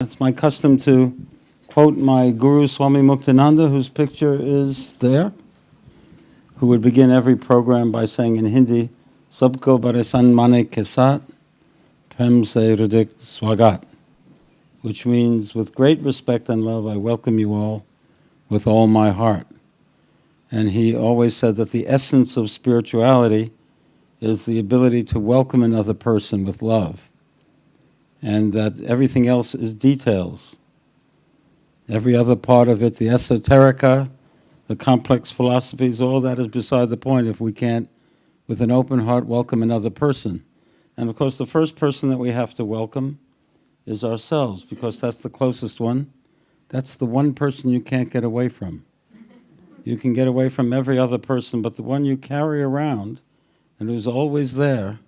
It's my custom to quote my Guru Swami Muktananda, whose picture is there, who would begin every program by saying in Hindi, Sabko bare sanmane ke saath, prem se hridik swagat, which means, with great respect and love, I welcome you all with all my heart. And he always said that the essence of spirituality is the ability to welcome another person with love, and that everything else is details. Every other part of it, the esoterica, the complex philosophies, all that is beside the point if we can't, with an open heart, welcome another person. And of course, the first person that we have to welcome is ourselves, because that's the closest one. That's the one person you can't get away from. You can get away from every other person, but the one you carry around and who's always there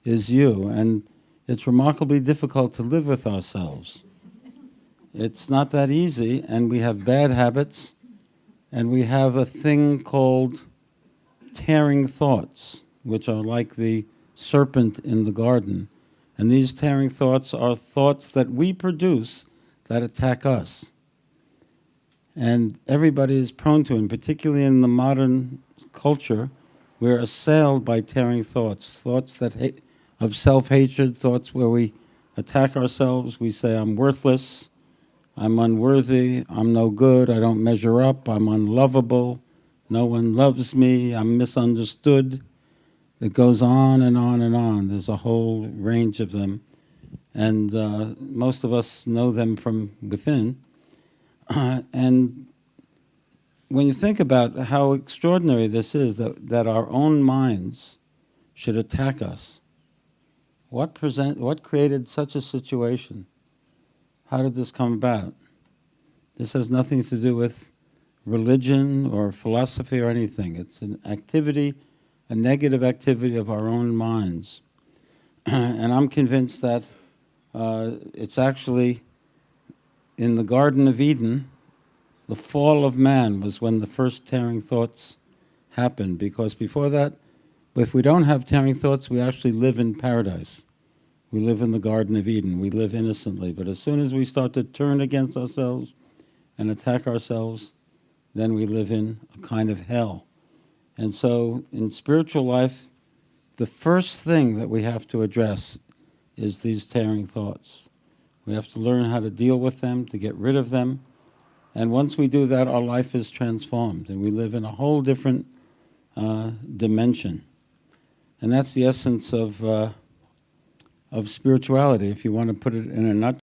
is you. And it's remarkably difficult to live with ourselves. It's not that easy, and we have bad habits, and we have a thing called tearing thoughts, which are like the serpent in the garden. And these tearing thoughts are thoughts that we produce that attack us. And everybody is prone to, and particularly in the modern culture, we're assailed by tearing thoughts, thoughts that of self-hatred, thoughts where we attack ourselves. We say, I'm worthless, I'm unworthy, I'm no good, I don't measure up, I'm unlovable, no one loves me, I'm misunderstood. It goes on and on and on. There's a whole range of them. And most of us know them from within. And when you think about how extraordinary this is, that our own minds should attack us, what created such a situation? How did this come about? This has nothing to do with religion or philosophy or anything. It's an activity, a negative activity of our own minds. And I'm convinced that it's actually in the Garden of Eden, the fall of man was when the first tearing thoughts happened, because before that, if we don't have tearing thoughts, we actually live in paradise. We live in the Garden of Eden. We live innocently. But as soon as we start to turn against ourselves and attack ourselves, then we live in a kind of hell. And so in spiritual life, the first thing that we have to address is these tearing thoughts. We have to learn how to deal with them, to get rid of them. And once we do that, our life is transformed, and we live in a whole different dimension. And that's the essence of spirituality, if you want to put it in a nutshell.